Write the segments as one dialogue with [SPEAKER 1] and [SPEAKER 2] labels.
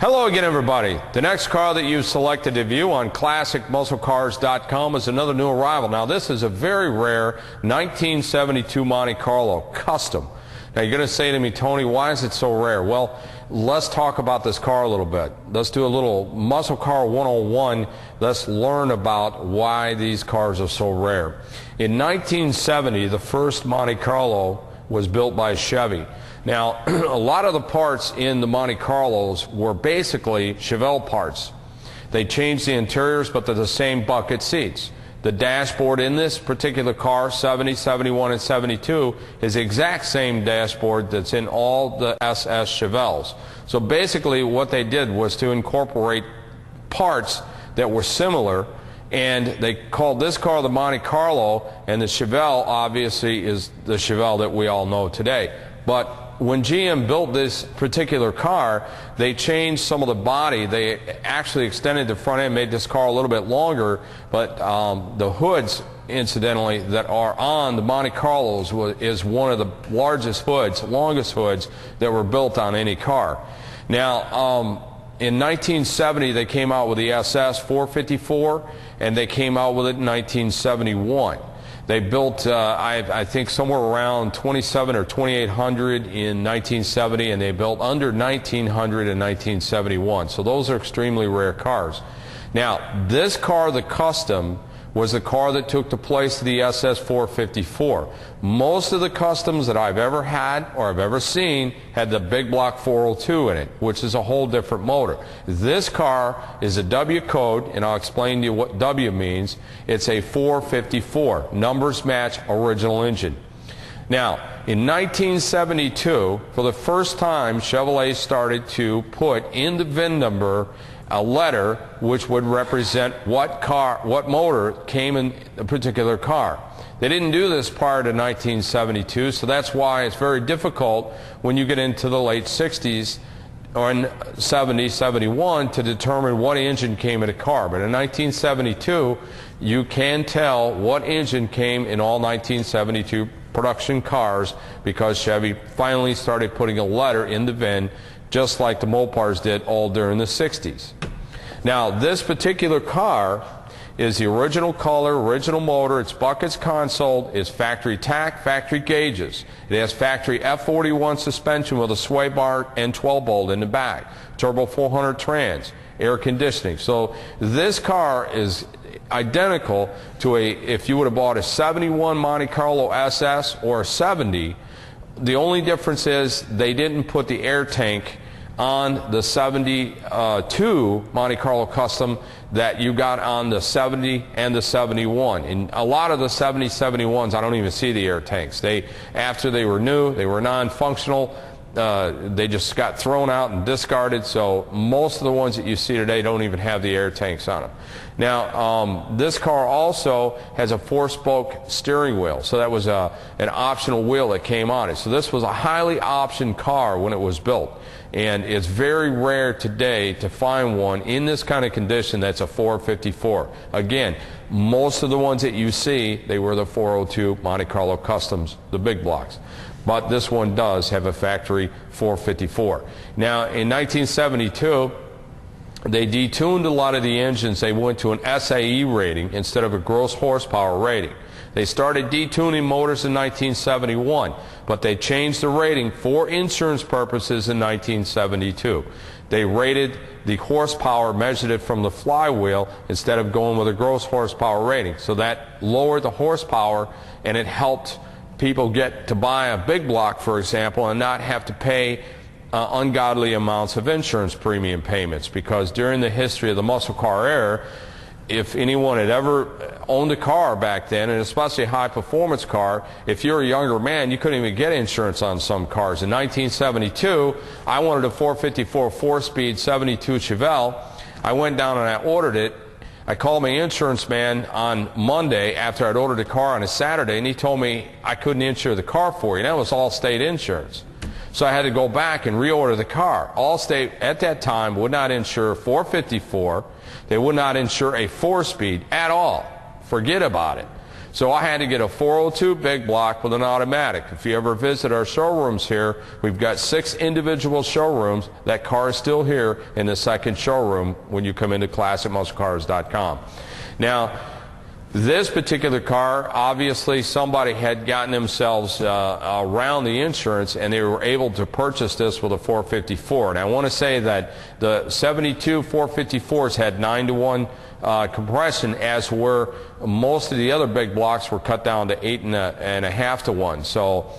[SPEAKER 1] Hello again, everybody. The next car that you've selected to view on ClassicMuscleCars.com is another new arrival. Now, this is a very rare 1972 Monte Carlo Custom. Now, you're going to say to me, Tony, why is it so rare? Well, let's talk about this car a little bit. Let's do a little Muscle Car 101. Let's learn about why these cars are so rare. In 1970, the first Monte Carlo was built by Chevy. Now, a lot of the parts in the Monte Carlos were basically Chevelle parts. They changed the interiors, but they're the same bucket seats. The dashboard in this particular car, 70, 71, and 72, is the exact same dashboard that's in all the SS Chevelles. So basically what they did was to incorporate parts that were similar, and they called this car the Monte Carlo, and the Chevelle obviously is the Chevelle that we all know today. But when GM built this particular car, they changed some of the body. They actually extended the front end, made this car a little bit longer, but the hoods, incidentally, that are on the Monte Carlos is one of the largest hoods, longest hoods that were built on any car. Now, in 1970, they came out with the SS 454, and they came out with it in 1971. They built, I think, somewhere around 27 or 2,800 in 1970, and they built under 1,900 in 1971. So those are extremely rare cars. Now, this car, the Custom, was the car that took the place of the SS 454. Most of the Customs that I've ever had or I've ever seen had the big block 402 in it, which is a whole different motor. This car is a W code, and I'll explain to you what W means. It's a 454. Numbers match original engine. Now, in 1972, for the first time, Chevrolet started to put in the VIN number a letter which would represent what motor came in a particular car. They didn't do this prior to 1972, so that's why it's very difficult when you get into the late 60s or in 70, 71 to determine what engine came in a car. But in 1972, you can tell what engine came in all 1972 production cars because Chevy finally started putting a letter in the VIN, just like the Mopars did all during the 60s. Now, this particular car is the original color, original motor, its buckets console, its factory tack, factory gauges. It has factory F41 suspension with a sway bar and 12 bolt in the back, turbo 400 trans, air conditioning. So this car is identical to if you would have bought a 71 Monte Carlo SS or a 70, the only difference is they didn't put the air tank on the 72 Monte Carlo Custom that you got on the 70 and the 71. In a lot of the 70, 71s, I don't even see the air tanks. After they were new, they were non-functional. They just got thrown out and discarded, so most of the ones that you see today don't even have the air tanks on them. Now, this car also has a 4-spoke steering wheel, so that was an optional wheel that came on it. So this was a highly optioned car when it was built, and it's very rare today to find one in this kind of condition that's a 454. Again, most of the ones that you see, they were the 402 Monte Carlo Customs, the big blocks. But this one does have a factory 454. Now, in 1972, they detuned a lot of the engines. They went to an SAE rating instead of a gross horsepower rating. They started detuning motors in 1971, but they changed the rating for insurance purposes in 1972. They rated the horsepower, measured it from the flywheel instead of going with a gross horsepower rating. So that lowered the horsepower, and it helped people get to buy a big block, for example, and not have to pay ungodly amounts of insurance premium payments, because during the history of the muscle car era, if anyone had ever owned a car back then, and especially a high-performance car, if you're a younger man, you couldn't even get insurance on some cars. In 1972, I wanted a 454 4-speed 72 Chevelle. I went down and I ordered it. I called my insurance man on Monday after I'd ordered the car on a Saturday, and he told me I couldn't insure the car for you. That was Allstate insurance. So I had to go back and reorder the car. Allstate at that time would not insure 454. They would not insure a 4-speed at all. Forget about it. So I had to get a 402 big block with an automatic. If you ever visit our showrooms here, we've got 6 individual showrooms. That car is still here in the second showroom when you come into ClassicMuscleCars.com. Now, this particular car, obviously somebody had gotten themselves around the insurance and they were able to purchase this with a 454. And I want to say that the 72 454s had 9-to-1 compression, as were most of the other big blocks were cut down to 8.5-to-1. So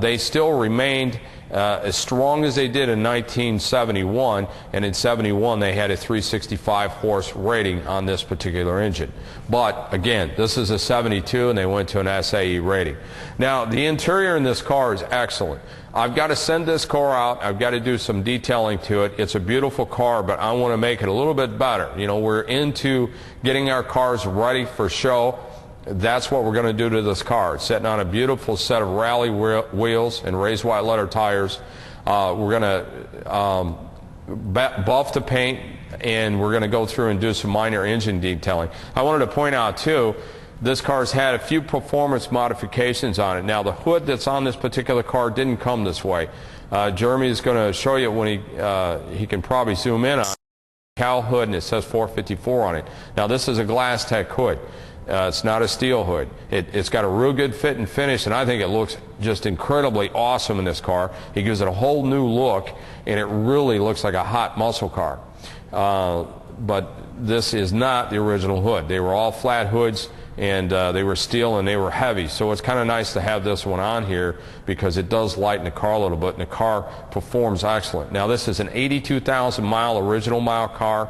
[SPEAKER 1] they still remained as strong as they did in 1971, and in 71 they had a 365 horse rating on this particular engine. But again, this is a 72 and they went to an SAE rating. Now, the interior in this car is excellent. I've got to send this car out. I've got to do some detailing to it. It's a beautiful car, but I want to make it a little bit better. You know, we're into getting our cars ready for show. That's what we're going to do to this car. It's sitting on a beautiful set of rally wheels and raised white letter tires. We're going to buff the paint, and we're going to go through and do some minor engine detailing. I wanted to point out, too, this car's had a few performance modifications on it. Now, the hood that's on this particular car didn't come this way. Jeremy is going to show you when he can probably zoom in on it. Cowl hood, and it says 454 on it. Now, this is a glass tech hood. It's not a steel hood. It's got a real good fit and finish, and I think it looks just incredibly awesome in this car. It gives it a whole new look, and it really looks like a hot muscle car. But this is not the original hood. They were all flat hoods, and they were steel and they were heavy. So it's kind of nice to have this one on here because it does lighten the car a little bit, and the car performs excellent. Now, this is an 82,000 mile original mile car.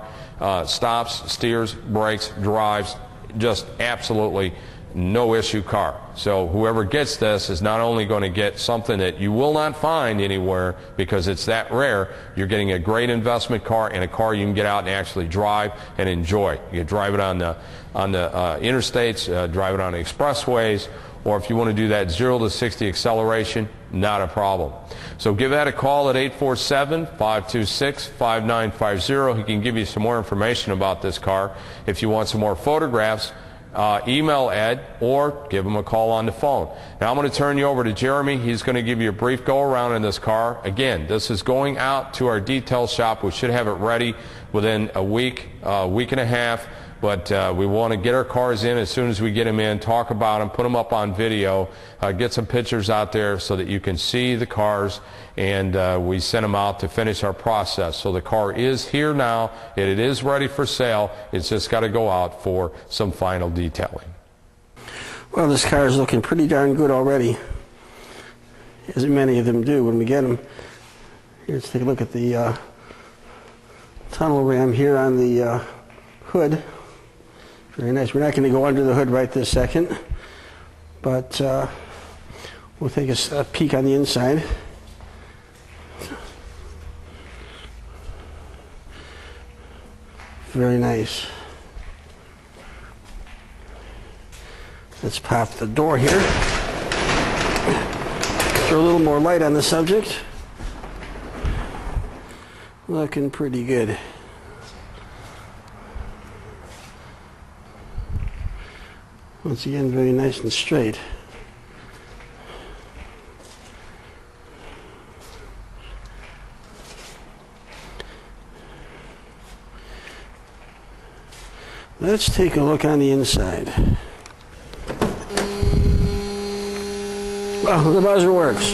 [SPEAKER 1] Stops, steers, brakes, drives. Just absolutely no issue car. So whoever gets this is not only going to get something that you will not find anywhere because it's that rare, you're getting a great investment car and a car you can get out and actually drive and enjoy. You can drive it on the interstates, drive it on the expressways, or if you want to do that 0 to 60 acceleration, not a problem. So give that a call at 847-526-5950. He can give you some more information about this car. If you want some more photographs, email Ed or give him a call on the phone. Now I'm going to turn you over to Jeremy. He's going to give you a brief go around in this car. Again, this is going out to our detail shop. We should have it ready within a week and a half. But we want to get our cars in as soon as we get them in, talk about them, put them up on video, get some pictures out there so that you can see the cars, and we send them out to finish our process. So the car is here now, and it is ready for sale. It's just got to go out for some final detailing.
[SPEAKER 2] Well, this car is looking pretty darn good already, as many of them do when we get them. Here, let's take a look at the tunnel ram here on the hood. Very nice. We're not going to go under the hood right this second, but we'll take a peek on the inside. Very nice. Let's pop the door here. Throw a little more light on the subject. Looking pretty good. Once again, very nice and straight. Let's take a look on the inside. Well, the buzzer works.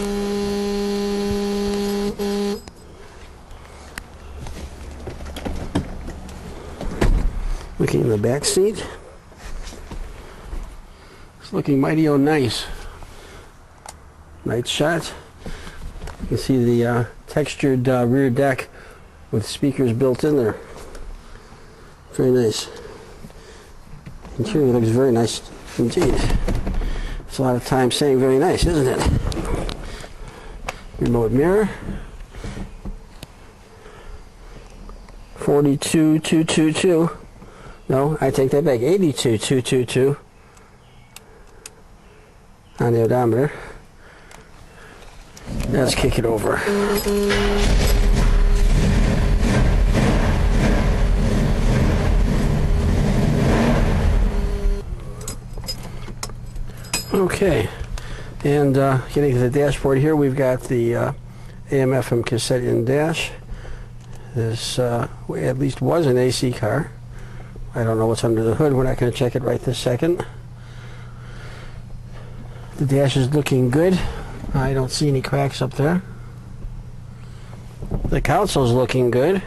[SPEAKER 2] Looking in the back seat. It's looking mighty nice. Nice shot. You can see the textured rear deck with speakers built in there. Very nice. Interior looks very nice indeed. It's a lot of time saying very nice, isn't it? Remote mirror. 42,222. No, I take that back. 82,222 on the odometer. Let's kick it over. Okay, and getting to the dashboard here, we've got the AM/FM cassette in dash. This at least was an AC car. I don't know what's under the hood. We're not going to check it right this second. The dash is looking good. I don't see any cracks up there. The console's looking good.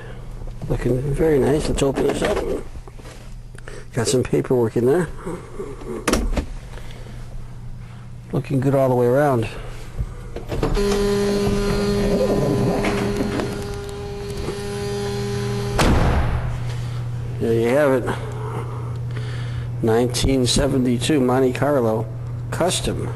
[SPEAKER 2] Looking very nice. Let's open this up. Got some paperwork in there. Looking good all the way around. There you have it. 1972 Monte Carlo Custom.